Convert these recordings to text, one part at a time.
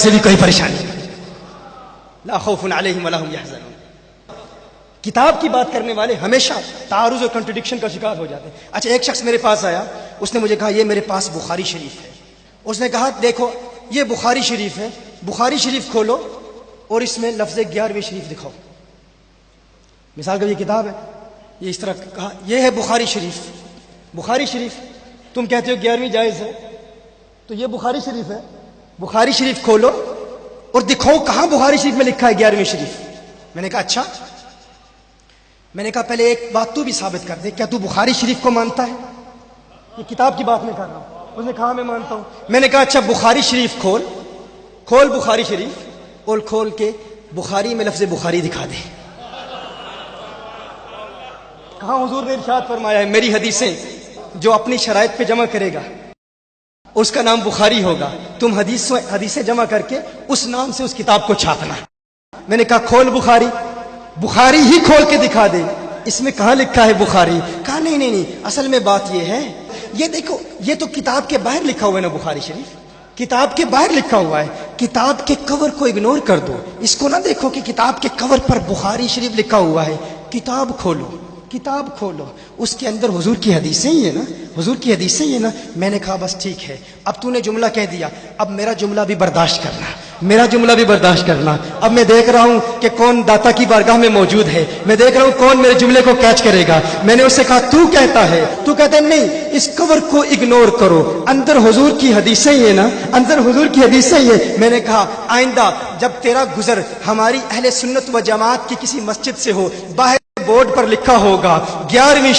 سے بھی کوئی پریشانی نہیں، لا خوف علیہم ولا هم یحزنون۔ کتاب کی بات کرنے والے ہمیشہ تعارض اور کنٹرڈکشن کا شکار ہو جاتے ہیں۔ اچھا، ایک شخص میرے پاس آیا، اس نے مجھے کہا یہ میرے پاس بخاری شریف ہے۔ اس نے کہا دیکھو یہ بخاری شریف ہے، بخاری شریف کھولو اور اس میں لفظ 11ویں شریف دکھاؤ۔ مثال کا یہ کتاب ہے، یہ اس طرح کہا یہ ہے بخاری شریف۔ بخاری شریف تم کہتے ہو 11ویں جائز ہے، تو یہ بخاری شریف ہے، بخاری شریف کھولو اور دکھاؤ کہاں بخاری شریف میں لکھا ہے 11ویں شریف۔ میں نے کہا اچھا، میں نے کہا پہلے ایک بات تو بھی ثابت کر دے، کیا تو بخاری شریف کو مانتا ہے؟ یہ کتاب کی بات میں کر رہا ہوں۔ اس نے کہا میں مانتا ہوں۔ میں نے کہا اچھا بخاری شریف کھول بخاری شریف اور کھول کے بخاری میں لفظ بخاری دکھا دے۔ کہاں حضور نے ارشاد فرمایا ہے میری حدیثیں جو اپنی شرائط پہ جمع کرے گا اس کا نام بخاری ہوگا، تم حدیثیں جمع کر کے اس نام سے اس کتاب کو چھاپنا۔ میں نے کہا کھول بخاری، بخاری ہی کھول کے دکھا دے، اس میں کہاں لکھا ہے بخاری؟ کہا نہیں، اصل میں بات یہ ہے، یہ دیکھو یہ تو کتاب کے باہر لکھا ہوا ہے نا بخاری شریف، کتاب کے باہر لکھا ہوا ہے، کتاب کے کور کو اگنور کر دو، اس کو نہ دیکھو کہ کتاب کے کور پر بخاری شریف لکھا ہوا ہے۔ کتاب کھولو، اس کے اندر حضور کی حدیثیں ہی ہے نا، حضور کی حدیثیں ہی ہے نا۔ میں نے کہا بس ٹھیک ہے، اب تو نے جملہ کہہ دیا، اب میرا جملہ بھی برداشت کرنا، اب میں دیکھ رہا ہوں کہ کون داتا کی بارگاہ میں موجود ہے، میں دیکھ رہا ہوں کون میرے جملے کو کیچ کرے گا۔ میں نے اس سے کہا تو کہتا ہے نہیں، اس کور کو اگنور کرو، اندر حضور کی حدیثیں ہی ہے نا، میں نے کہا آئندہ جب تیرا گزر ہماری اہل سنت و جماعت کی کسی مسجد سے ہو، باہر بورڈ پر لکھا ہوگا 11ویں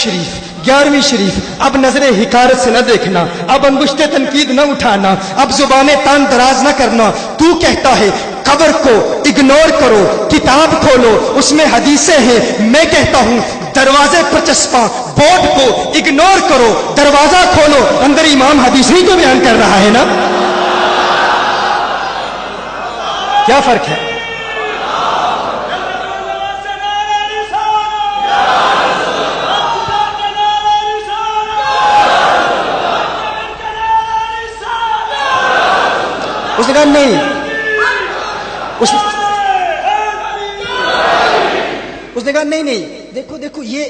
شریف، اب نظر حکارت سے نہ دیکھنا، اب انگشت تنقید نہ اٹھانا، اب زبان تان دراز نہ کرنا۔ تو کہتا ہے قبر کو اگنور کرو، کتاب کھولو، اس میں حدیثیں ہیں۔ میں کہتا ہوں دروازے پر چسپاں بورڈ کو اگنور کرو، دروازہ کھولو، اندر امام حدیث ہی تو بیان کر رہا ہے نا۔ کیا فرق ہے؟ اس نے کہا نہیں، اس نے کہا نہیں، دیکھو یہ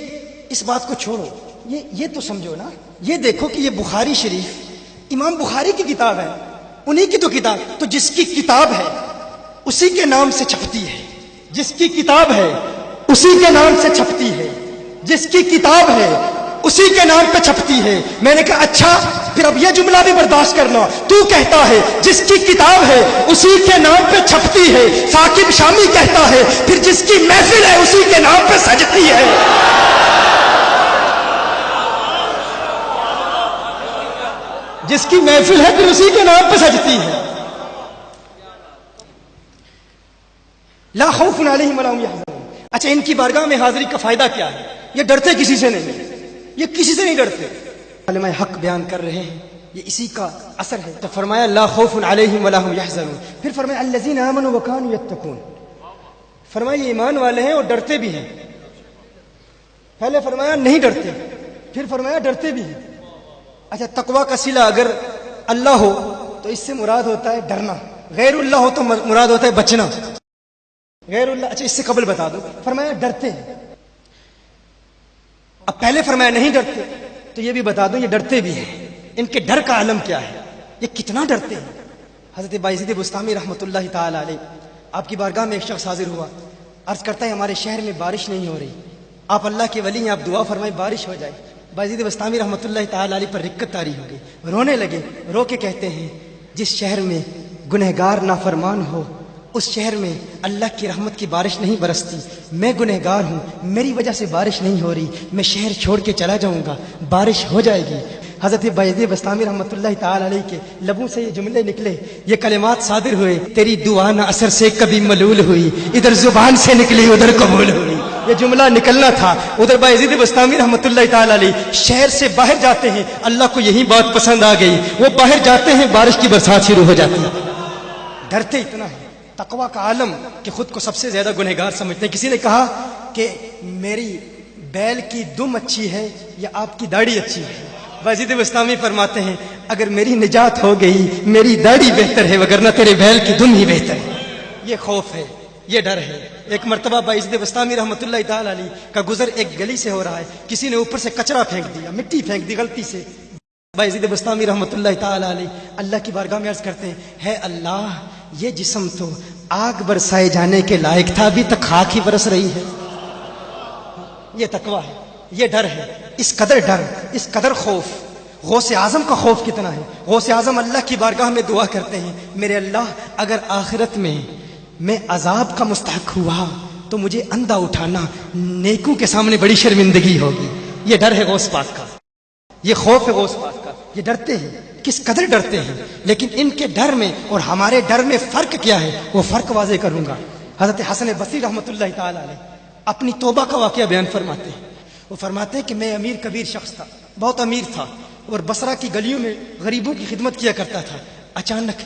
اس بات کو چھوڑو، یہ تو سمجھو نا، یہ دیکھو کہ یہ بخاری شریف امام بخاری کی کتاب ہے، انہی کی تو کتاب، تو جس کی کتاب ہے اسی کے نام سے چھپتی ہے، جس کی کتاب ہے اسی کے نام سے چھپتی ہے، جس کی کتاب ہے اسی کے نام پہ چھپتی ہے۔ میں نے کہا اچھا پھر اب یہ جملہ بھی برداشت کرنا، تو کہتا ہے جس کی کتاب ہے اسی کے نام پہ چھپتی ہے، ثاقب شامی کہتا ہے پھر جس کی محفل ہے اسی کے نام پہ سجتی ہے۔ جس کی محفل ہے پھر اسی کے نام پہ سجتی ہے۔ لا خوف علیہم ولا هم یحزنون۔ اچھا ان کی بارگاہ میں حاضری کا فائدہ کیا ہے؟ یہ ڈرتے کسی سے نہیں، یہ کسی سے نہیں ڈرتے، کلمہ حق بیان کر رہے ہیں، یہ اسی کا اثر ہے۔ تو فرمایا لا خوف علیہم ولا هم یحزنون، پھر فرمایا الذین آمنوا وکانوا یتقون، فرمایا یہ ایمان والے ہیں اور ڈرتے بھی ہیں۔ پہلے فرمایا نہیں ڈرتے، پھر فرمایا ڈرتے بھی ہیں۔ اچھا تقوی کا صلہ اگر اللہ ہو تو اس سے مراد ہوتا ہے ڈرنا، غیر اللہ ہو تو مراد ہوتا ہے بچنا، غیر اللہ۔ اچھا اس سے قبل بتا دو، فرمایا ڈرتے ہیں، اب پہلے فرمایا نہیں ڈرتے، تو یہ بھی بتا دو یہ ڈرتے بھی ہیں۔ ان کے ڈر کا عالم کیا ہے، یہ کتنا ڈرتے ہیں۔ حضرت بایزید بستامی رحمۃ اللہ تعالی علیہ آپ کی بارگاہ میں ایک شخص حاضر ہوا، عرض کرتا ہے ہمارے شہر میں بارش نہیں ہو رہی، آپ اللہ کے ولی ہیں، آپ دعا فرمائیں بارش ہو جائے۔ بایزید بستامی رحمۃ اللہ تعالی علیہ پر رکت طاری ہو گئی، رونے لگے، رو کے کہتے ہیں جس شہر میں گنہگار نافرمان ہو اس شہر میں اللہ کی رحمت کی بارش نہیں برستی، میں گنہگار ہوں، میری وجہ سے بارش نہیں ہو رہی، میں شہر چھوڑ کے چلا جاؤں گا، بارش ہو جائے گی۔ حضرت بایزید بستامی رحمۃ اللہ تعالی علیہ کے لبوں سے یہ جملے نکلے، یہ کلمات صادر ہوئے، تیری دعا نہ اثر سے کبھی ملول ہوئی، ادھر زبان سے نکلی ادھر قبول ہوئی۔ یہ جملہ نکلنا تھا۔ ادھر بایزید بستامی رحمۃ اللہ تعالی علیہ شہر سے باہر جاتے ہیں، اللہ کو یہی بات پسند آ گئی، وہ باہر جاتے ہیں بارش کی برسات شروع ہو جاتی ہے۔ ڈرتے اتنا ہے، تقوی کا عالم کہ خود کو سب سے زیادہ گنہگار سمجھتے ہیں۔ کسی نے کہا کہ میری بیل کی دم اچھی ہے یا آپ کی داڑھی اچھی ہے؟ بایزید بستامی فرماتے ہیں اگر میری نجات ہو گئی میری داڑھی بہتر ہے وگرنہ تیرے بیل کی دم ہی بہتر ہے. یہ خوف ہے, یہ ڈر ہے. ایک مرتبہ باعزید بستامی رحمۃ اللہ تعالی علیہ کا گزر ایک گلی سے ہو رہا ہے, کسی نے اوپر سے کچرا پھینک دیا, مٹی پھینک دی غلطی سے. باعزید بستامی رحمۃ اللہ تعالی علیہ اللہ کی بارگاہ میں عرض کرتے ہیں, ہے اللہ یہ جسم تو آگ برسائے جانے کے لائق تھا, ابھی تک خاک ہی برس رہی ہے. یہ تقویٰ ہے, یہ ڈر ہے. اس قدر ڈر, اس قدر خوف. غوث اعظم کا خوف کتنا ہے. غوث اعظم اللہ کی بارگاہ میں دعا کرتے ہیں, میرے اللہ اگر آخرت میں عذاب کا مستحق ہوا تو مجھے اندھا اٹھانا, نیکوں کے سامنے بڑی شرمندگی ہوگی. یہ ڈر ہے غوث پاک کا, یہ خوف ہے غوث پاک کا. یہ ڈرتے ہیں, کس قدر ڈرتے ہیں. لیکن ان کے ڈر میں اور ہمارے ڈر میں فرق کیا ہے, وہ فرق واضح کروں گا. حضرت حسن بصری رحمۃ اللہ تعالی علیہ اپنی توبہ کا واقعہ بیان فرماتے ہیں. وہ فرماتے ہیں کہ میں امیر کبیر شخص تھا, بہت امیر تھا, اور بصرہ کی گلیوں میں غریبوں کی خدمت کیا کرتا تھا. اچانک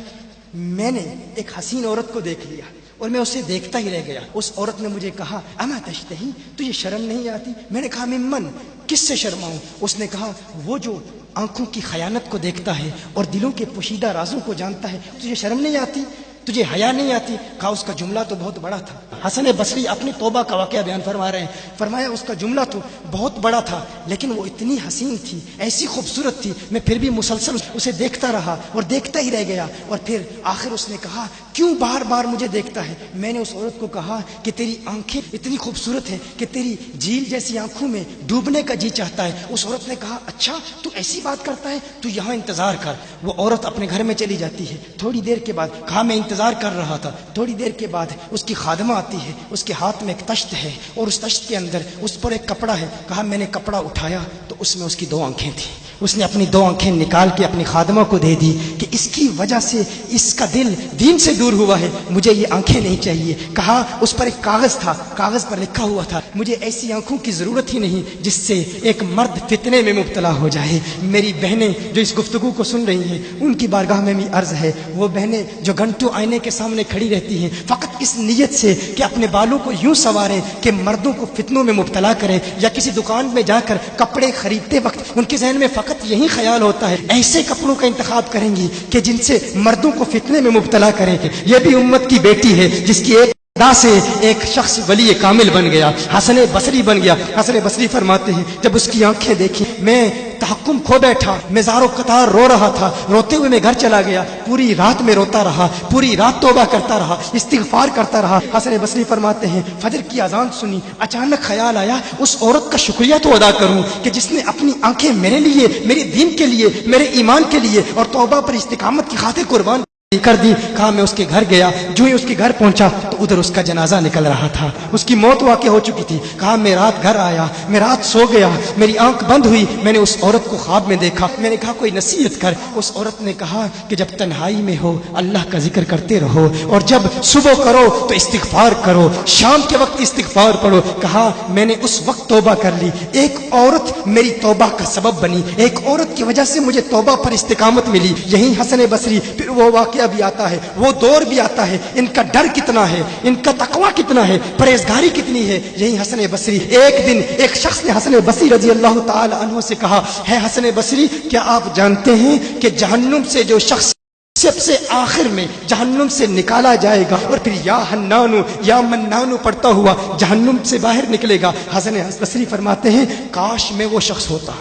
میں نے ایک حسین عورت کو دیکھ لیا اور میں اسے دیکھتا ہی رہ گیا. اس عورت نے مجھے کہا, اما تشتہی, تجھے شرم نہیں آتی؟ میں نے کہا ممن, کس سے شرماؤں؟ اس نے کہا وہ جو آنکھوں کی خیانت کو دیکھتا ہے اور دلوں کے پوشیدہ رازوں کو جانتا ہے, تجھے شرم نہیں آتی؟ تجھے حیا نہیں آتی؟ کہا اس کا جملہ تو بہت بڑا تھا. حسن بصری اپنی توبہ کا واقعہ بیان فرما رہے ہیں. فرمایا اس کا جملہ تو بہت بڑا تھا لیکن وہ اتنی حسین تھی, ایسی خوبصورت تھی, میں پھر بھی مسلسل اسے دیکھتا رہا اور دیکھتا ہی رہ گیا. اور پھر آخر اس نے کہا کیوں بار بار مجھے دیکھتا ہے؟ میں نے اس عورت کو کہا کہ تیری آنکھیں اتنی خوبصورت ہیں کہ تیری جھیل جیسی آنکھوں میں ڈوبنے کا جی چاہتا ہے. اس عورت نے کہا اچھا تو ایسی بات کرتا ہے, تو یہاں انتظار کر. وہ عورت اپنے گھر میں چلی جاتی ہے. تھوڑی دیر کے بعد, کہا میں انتظار کر رہا تھا, تھوڑی دیر کے بعد اس کی خادمہ آتی ہے, اس کے ہاتھ میں ایک تشت ہے اور اس تشت کے اندر اس پر ایک کپڑا ہے. کہا میں نے کپڑا اٹھایا تو اس میں اس کی 2 آنکھیں تھیں. اس نے اپنی 2 آنکھیں نکال کے اپنی خادمہ کو دے دی کہ اس کی وجہ سے اس کا دل دین سے دور ہوا ہے, مجھے یہ آنکھیں نہیں چاہیے. کہا اس پر ایک کاغذ تھا, کاغذ پر لکھا ہوا تھا مجھے ایسی آنکھوں کی ضرورت ہی نہیں جس سے ایک مرد فتنے میں مبتلا ہو جائے. میری بہنیں جو اس گفتگو کو سن رہی ہیں ان کی بارگاہ میں بھی عرض ہے, وہ بہنیں جو گھنٹوں آئینے کے سامنے کھڑی رہتی ہیں فقط اس نیت سے کہ اپنے بالوں کو یوں سنواریں کہ مردوں کو فتنوں میں مبتلا کریں, یا کسی دکان میں جا کر کپڑے خریدتے وقت ان کے ذہن میں فقط یہی خیال ہوتا ہے ایسے کپڑوں کا انتخاب کریں گی کہ جن سے مردوں کو فتنے میں مبتلا کریں. یہ بھی امت کی بیٹی ہے جس کی ایک ادا سے ایک شخص ولی کامل بن گیا, حسن بصری بن گیا. حسن بصری فرماتے ہیں جب اس کی آنکھیں دیکھی میں تحکم کھو بیٹھا, میں زارو قطار رو رہا تھا. روتے ہوئے میں گھر چلا گیا, پوری رات میں روتا رہا, پوری رات توبہ کرتا رہا, استغفار کرتا رہا. حسن بصری فرماتے ہیں فجر کی اذان سنی, اچانک خیال آیا اس عورت کا شکریہ تو ادا کروں کہ جس نے اپنی آنکھیں میرے لیے, میرے دین کے لیے, میرے ایمان کے لیے اور توبہ پر استقامت کی خاطر قربان کر دی. کہا میں اس کے گھر گیا, جو ہی اس کے گھر پہنچا تو ادھر اس کا جنازہ نکل رہا تھا, اس کی موت واقع ہو چکی تھی. کہا میں رات گھر آیا, میں رات سو گیا, میری آنکھ بند ہوئی, میں نے اس عورت کو خواب میں دیکھا. میں نے کہا کوئی نصیحت کر. اس عورت نے کہا کہ جب تنہائی میں ہو اللہ کا ذکر کرتے رہو, اور جب صبح کرو تو استغفار کرو, شام کے وقت استغفار پڑھو. کہا میں نے اس وقت توبہ کر لی, ایک عورت میری توبہ کا سبب بنی, ایک عورت کی وجہ سے مجھے توبہ پر استقامت ملی. یہی حسن بصری. پھر وہ واقعہ بھی آتا ہے, وہ دور بھی آتا ہے, ان کا ڈر کتنا ہے, ان کا تقویٰ کتنا ہے, پرہیزگاری کتنی ہے. یہی حسن بصری. ایک دن ایک شخص نے حسن بصری رضی اللہ تعالی عنہ سے کہا, ہے حسن بصری کیا آپ جانتے ہیں کہ جہنم سے جو شخص سب سے آخر میں جہنم سے نکالا جائے گا اور پھر یا حنانو یا منانو پڑھتا ہوا جہنم سے باہر نکلے گا. حسن بصری فرماتے ہیں کاش میں وہ شخص ہوتا,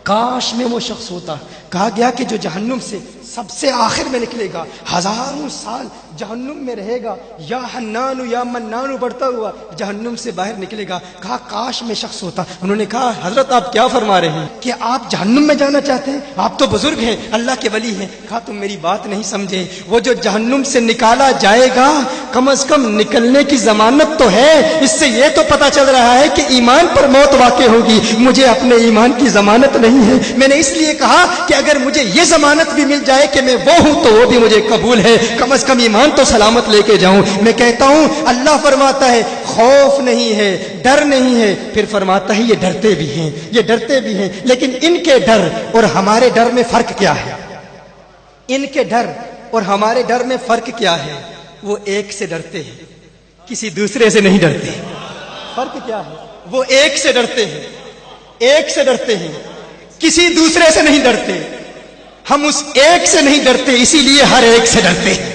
کاش میں وہ شخص ہوتا. کہا گیا کہ جو جہنم سے سب سے آخر میں نکلے گا, ہزاروں سال جہنم میں رہے گا, یا حنانو یا منانو بڑھتا ہوا جہنم سے باہر نکلے گا. کہا کاش میں شخص ہوتا. انہوں نے کہا حضرت آپ کیا فرما رہے ہیں کہ آپ جہنم میں جانا چاہتے ہیں؟ آپ تو بزرگ ہیں, اللہ کے ولی ہیں. کہا تم میری بات نہیں سمجھے, وہ جو جہنم سے نکالا جائے گا کم از کم نکلنے کی ضمانت تو ہے, اس سے یہ تو پتا چل رہا ہے کہ ایمان پر موت واقع ہوگی. مجھے اپنے ایمان کی ضمانت نہیں ہے. میں نے اس لیے کہا کہ اگر مجھے یہ ضمانت بھی مل جائے کہ میں وہ ہوں تو وہ بھی مجھے قبول ہے, کم از کم ایمان تو سلامت لے کے جاؤں. میں کہتا ہوں اللہ فرماتا ہے خوف نہیں ہے, ڈر نہیں ہے. پھر فرماتا ہے یہ ڈرتے بھی ہیں, یہ ڈرتے بھی ہیں. لیکن ان کے ڈر اور ہمارے ڈر میں فرق کیا ہے؟ ان کے ڈر اور ہمارے ڈر میں فرق کیا ہے؟ وہ ایک سے ڈرتے ہیں, کسی دوسرے سے نہیں ڈرتے. فرق کیا ہے؟ وہ ایک سے ڈرتے ہیں, ایک سے ڈرتے ہیں, کسی دوسرے سے نہیں ڈرتے. ہم اس ایک سے نہیں ڈرتے، اسی لیے ہر ایک سے ڈرتے ہیں۔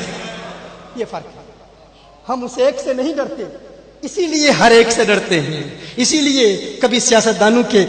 یہ فرق ہے، ہم اس ایک سے نہیں ڈرتے، اسی لیے ہر ایک سے ڈرتے ہیں۔ اسی لیے کبھی سیاستدانوں کے